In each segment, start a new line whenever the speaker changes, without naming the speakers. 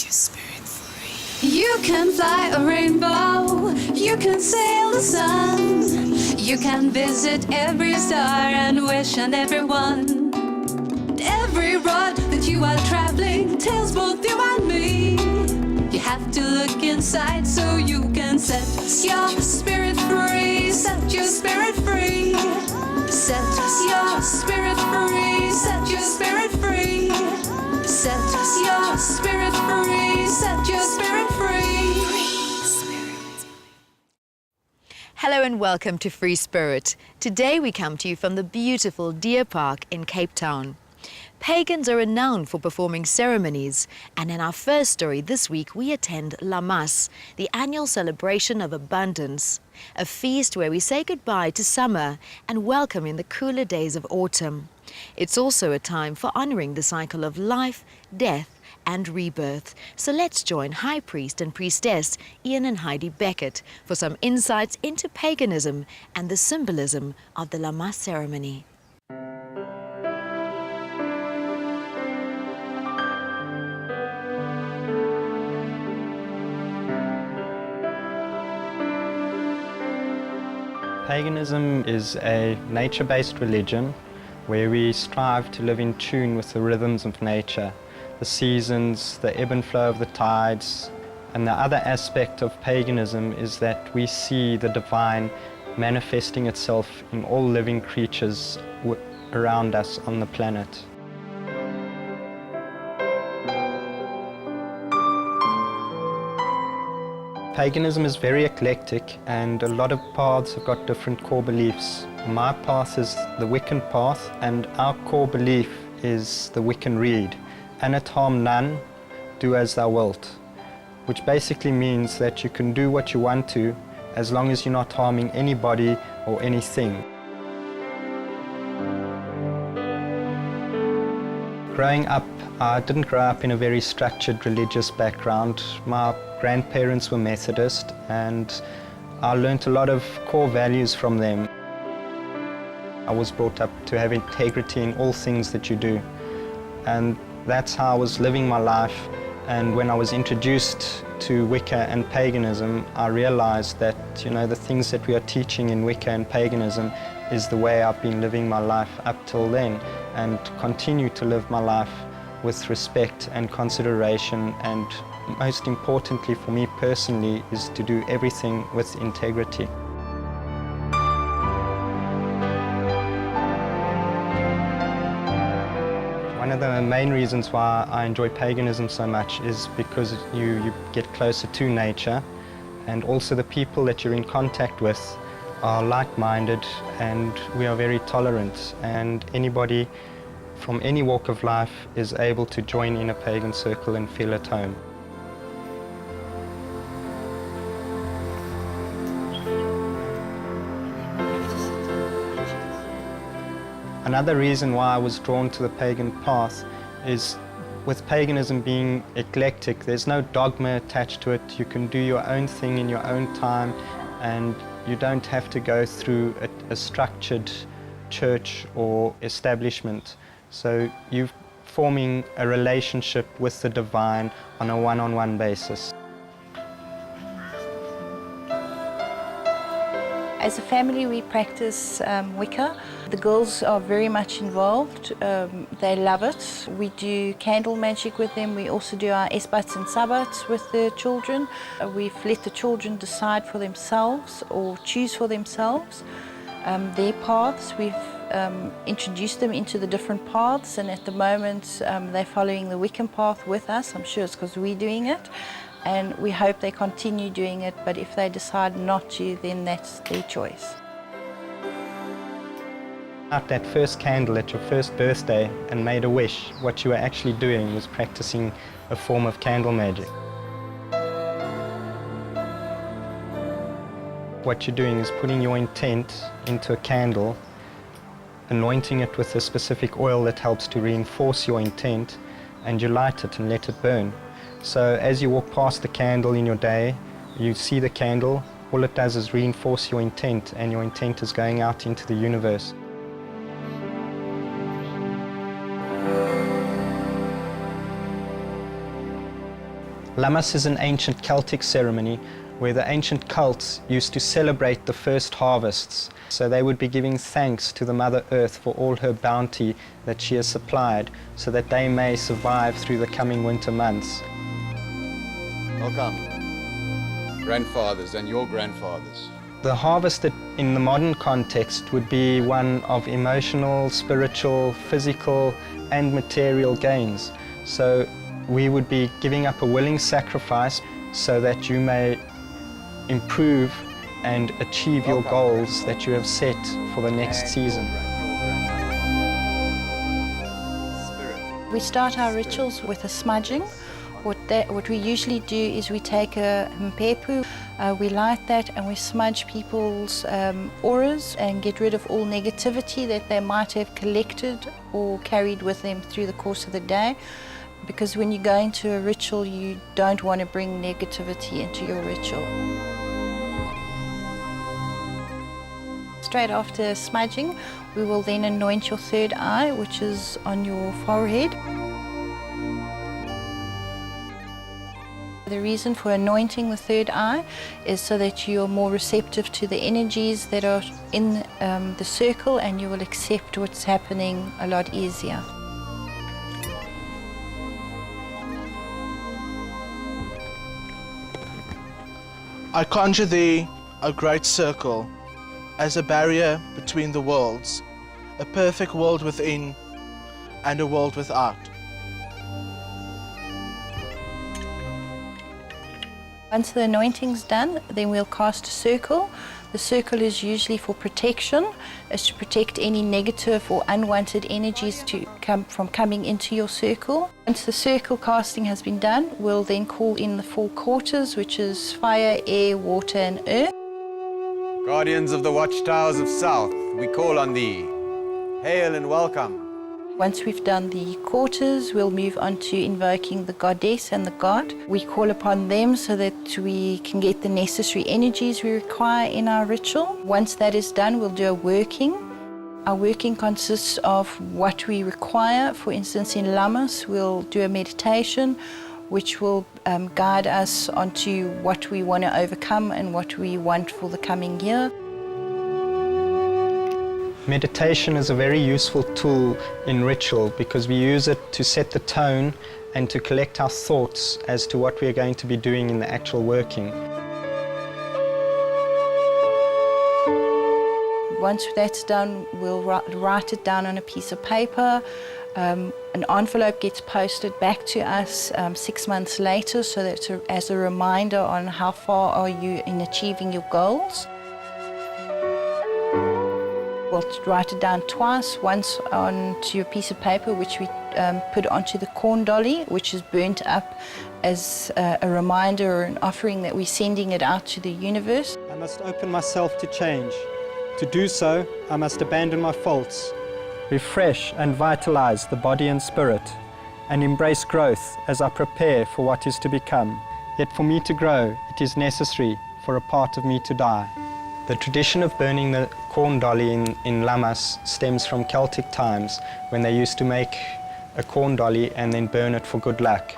your spirit free.
You can fly a rainbow, you can sail the sun, you can visit every star and wish on everyone. Every road that you are traveling tells both you and me. You have to look inside so you can set your spirit free. Set your spirit free. Set your spirit free. Set your spirit free. Set your spirit free. Set your spirit free.
Hello and welcome to Free Spirit. Today we come to you from the beautiful Deer Park in Cape Town. Pagans are renowned for performing ceremonies, and in our first story this week we attend Lammas, the annual celebration of abundance, a feast where we say goodbye to summer and welcome in the cooler days of autumn. It's also a time for honouring the cycle of life, death and rebirth. So let's join High Priest and Priestess Ian and Heidi Beckett for some insights into paganism and the symbolism of the Lammas ceremony.
Paganism is a nature-based religion where we strive to live in tune with the rhythms of nature, the seasons, the ebb and flow of the tides. And the other aspect of paganism is that we see the divine manifesting itself in all living creatures around us on the planet. Paganism is very eclectic, and a lot of paths have got different core beliefs. My path is the Wiccan path, and our core belief is the Wiccan Rede. And it harm none, do as thou wilt, which basically means that you can do what you want to as long as you're not harming anybody or anything. Growing up, I didn't grow up in a very structured religious background. My grandparents were Methodist, and I learnt a lot of core values from them. I was brought up to have integrity in all things that you do, and that's how I was living my life. And when I was introduced to Wicca and paganism, I realized that, the things that we are teaching in Wicca and paganism is the way I've been living my life up till then, and continue to live my life with respect and consideration, and most importantly for me personally is to do everything with integrity. One of the main reasons why I enjoy paganism so much is because you get closer to nature, and also the people that you're in contact with are like-minded, and we are very tolerant, and anybody from any walk of life is able to join in a pagan circle and feel at home. Another reason why I was drawn to the pagan path is, with paganism being eclectic, there's no dogma attached to it. You can do your own thing in your own time, and you don't have to go through a structured church or establishment. So you're forming a relationship with the divine on a one-on-one basis.
As a family, we practice Wicca. The girls are very much involved. They love it. We do candle magic with them. We also do our esbats and sabbats with the children. We've let the children decide for themselves or choose for themselves their paths. We've introduced them into the different paths, and at the moment they're following the Wiccan path with us. I'm sure it's because we're doing it, and we hope they continue doing it, but if they decide not to, then that's their choice.
At that first candle at your first birthday and made a wish, what you were actually doing was practicing a form of candle magic. What you're doing is putting your intent into a candle, anointing it with a specific oil that helps to reinforce your intent, and you light it and let it burn. So as you walk past the candle in your day, you see the candle, all it does is reinforce your intent, and your intent is going out into the universe. Lammas is an ancient Celtic ceremony where the ancient cults used to celebrate the first harvests. So they would be giving thanks to the Mother Earth for all her bounty that she has supplied so that they may survive through the coming winter months.
Welcome, grandfathers and your grandfathers.
The harvest in the modern context would be one of emotional, spiritual, physical and material gains. So we would be giving up a willing sacrifice so that you may improve and achieve your goals that you have set for the next season.
We start our rituals with a smudging. What we usually do is we take a mpepu, we light that and we smudge people's auras and get rid of all negativity that they might have collected or carried with them through the course of the day. Because when you go into a ritual, you don't want to bring negativity into your ritual. Straight after smudging, we will then anoint your third eye, which is on your forehead. The reason for anointing the third eye is so that you're more receptive to the energies that are in the circle and you will accept what's happening a lot easier.
I conjure thee a great circle as a barrier between the worlds, a perfect world within and a world without.
Once the anointing's done, then we'll cast a circle. The circle is usually for protection, is to protect any negative or unwanted energies to come from coming into your circle. Once the circle casting has been done, we'll then call in the 4 quarters, which is fire, air, water and earth.
Guardians of the watchtowers of South, we call on thee. Hail and welcome.
Once we've done the quarters, we'll move on to invoking the goddess and the god. We call upon them so that we can get the necessary energies we require in our ritual. Once that is done, we'll do a working. Our working consists of what we require. For instance, in Lammas, we'll do a meditation which will guide us onto what we want to overcome and what we want for the coming year.
Meditation is a very useful tool in ritual because we use it to set the tone and to collect our thoughts as to what we are going to be doing in the actual working.
Once that's done, we'll write it down on a piece of paper. An envelope gets posted back to us 6 months later, so that's as a reminder on how far are you in achieving your goals. We'll write it down twice, once onto a piece of paper which we put onto the corn dolly, which is burnt up as a reminder or an offering that we're sending it out to the universe.
I must open myself to change. To do so, I must abandon my faults, refresh and vitalize the body and spirit, and embrace growth as I prepare for what is to become. Yet for me to grow, it is necessary for a part of me to die. The tradition of burning the corn dolly in Lammas stems from Celtic times when they used to make a corn dolly and then burn it for good luck.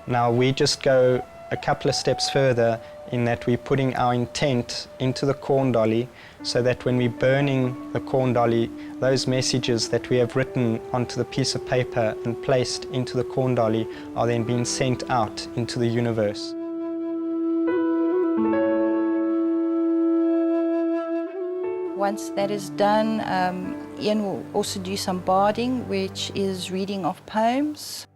Now we just go a couple of steps further in that we're putting our intent into the corn dolly so that when we're burning the corn dolly, those messages that we have written onto the piece of paper and placed into the corn dolly are then being sent out into the universe.
Once that is done, Ian will also do some barding, which is reading of poems.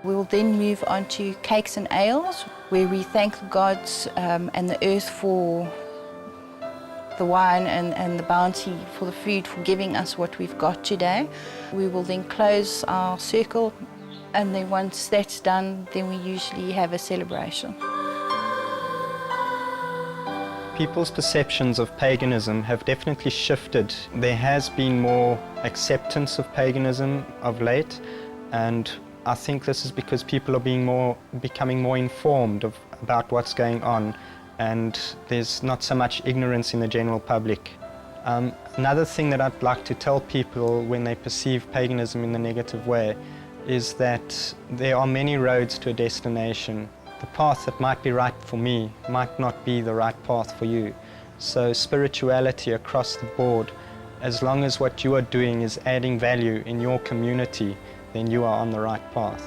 We will then move on to cakes and ales, where we thank the gods and the earth for the wine and the bounty, for the food, for giving us what we've got today. We will then close our circle, and then once that's done, then we usually have a celebration.
People's perceptions of paganism have definitely shifted. There has been more acceptance of paganism of late, and I think this is because people are becoming more informed about what's going on, and there's not so much ignorance in the general public. Another thing that I'd like to tell people when they perceive paganism in the negative way is that there are many roads to a destination. The path that might be right for me might not be the right path for you. So spirituality across the board, as long as what you are doing is adding value in your community, then you are on the right path.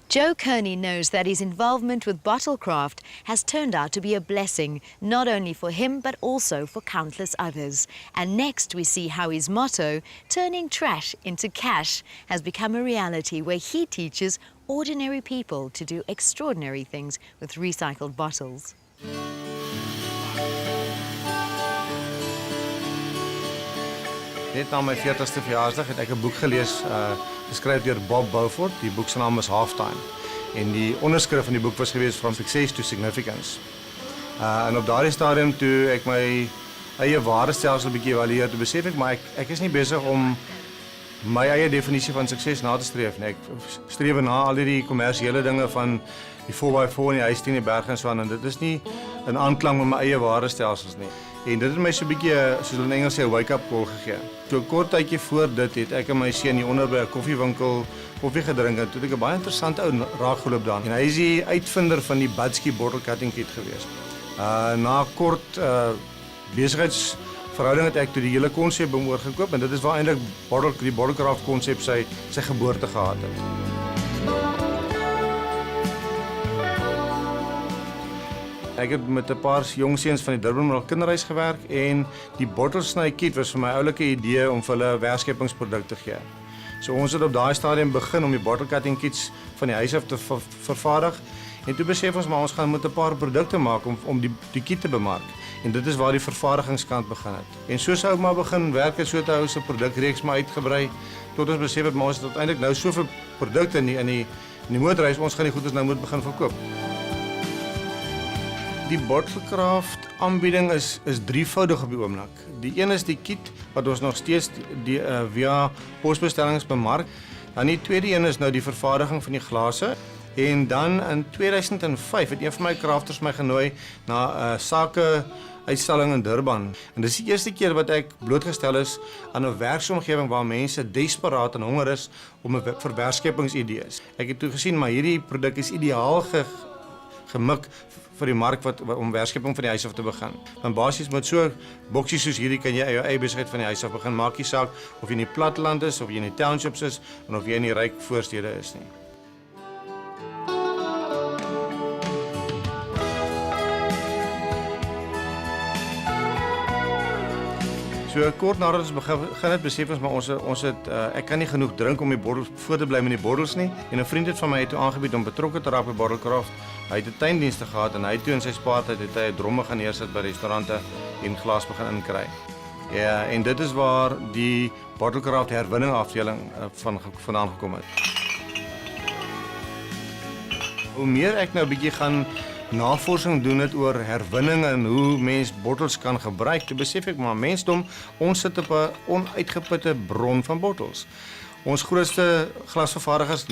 Joe Kearney knows that his involvement with bottlecraft has turned out to be a blessing, not only for him but also for countless others. And next we see how his motto, turning trash into cash, has become a reality where he teaches ordinary people to do extraordinary things with recycled bottles.
Net na my 40ste verjaarsdag het ek 'n boek gelees, geskryf deur Bob Beaufort. Die boek se naam is Halftime. En die onderskrif van die boek was gewees From Success to Significance. En op daardie stadium toe ek my eie waardestelsel 'n bietjie evalueer, toe besef ek maar ek is nie besig om my eie definisie van sukses na te streef nie. Ek streef na al hierdie kommersiële dinge van die 4x4 in die huis teen die berg en so aan, en dit is nie in aanklang met my eie waardestelsels nie. En dit het my so 'n bietjie, soos hulle in Engels sê, 'n wake-up call gegee. So 'n kort tydjie voor dit het ek en my seun hier onder by 'n koffiewinkel koffie gedrink en toe het ek 'n baie interessante ou raakgeloop daar. En hy is die uitvinder van die Budski bottle cutting kit gewees. Na kort besigheidsverhouding het ek toe die hele konsep by hom oorgekoop, en dit is waar eintlik die bottlecraft konsep sy geboorte gehad het. Ek het met 'n paar jong seuns van die Durban kinderhuis gewerk, en die bottelsny kit was vir my 'n oulike idee om vir hulle 'n werkskepingsproduk te gee. So ons het op daai stadium begin om die bottle cutting kits van die huis af te vervaardig, en toe besef ons maar ons gaan met 'n paar produkte maak om die kit te bemark. En dit is waar die vervaardigingskant begin het. En so sou ek maar begin werk en so te hou se produkreeks maar uitgebrei tot ons besef het maar ons het uiteindelik nou soveel produkte in die motorhuis, ons gaan die goedes nou moet begin verkoop. Die bottlecraft aanbieding is drievoudig op die oomblik. Die een is die kit wat ons nog steeds via posbestellings bemark. Dan die tweede een is nou die vervaardiging van die glase. En dan in 2005 het een van my crafters my genooi na 'n sake-uitstalling in Durban. En dis die eerste keer wat ek blootgestel is aan 'n werksomgewing waar mense desperaat en honger is vir werkskepingsidees. Ek het toe gesien maar hierdie produk is ideaal gemik vir die mark om werkskeping van die huis af te begin. Want basies met so boksies soos hierdie kan jy jou eie besigheid van die huis af begin. Maak nie saak of jy in die platteland is, of jy in die townships is, en of jy in die ryk voorstede is nie. So kort nadat ons begin het, besef ons maar ek kan nie genoeg drink om die bottels voor te bly met die bottels nie. En 'n vriend het van my het toe aangebied om betrokke te raak by bottlecraft. Hy het 'n tuindienste gehad en hy toe in sy spaartyd het hy dromme gaan neersit by restaurante en glas begin inkry. Ja, en dit is waar die bottlecraft herwinning afdeling vandaan gekom het. Hoe meer ek nou 'n bietjie gaan navorsing doen het oor herwinning en hoe mens bottels kan gebruik, toe besef ek maar mensdom, ons sit op 'n onuitgeputte bron van bottels. Ons grootste glasvervaardigers,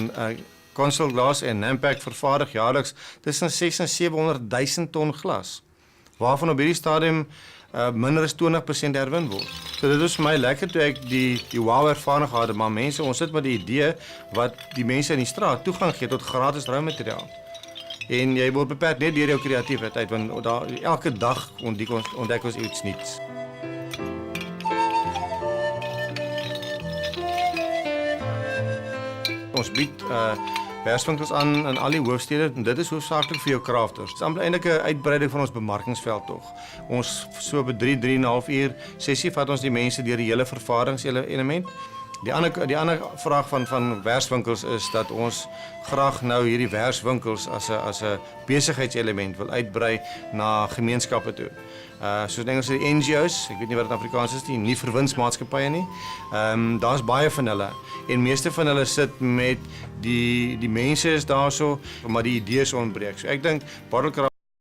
Consol Glas en Nampak, vervaardig jaarliks tussen 600 en 700 000 ton glas, waarvan op hierdie stadium minder as 20% herwin word. So dit is vir my lekker toe ek die wow ervaring gehad het, maar mense, ons sit met die idee wat die mense in die straat toegang gee tot gratis roumateriaal. En jy word beperk net deur jou kreatiwiteit, want elke dag ontdek ons iets nuuts. Ons bied perswinkels aan in al die hoofstede, en dit is hoofsaaklik vir jou crafters. Dit is eintlik 'n uitbreiding van ons bemarkingsveld tog. Ons so op 'n 3,5 uur sessie vat ons die mense deur die hele vervaardigingselement. Die ander vraag van werkswinkels is dat ons graag nou hierdie werkswinkels as 'n besigheidselement wil uitbrei na gemeenskappe toe. Soos Engels sê, die NGO's, ek weet nie wat dit in Afrikaans is nie vir winsmaatskappye nie. Daar's baie van hulle en meeste van hulle sit met die mense is daarso, maar die idees ontbreek. So ek dink Bottle Craft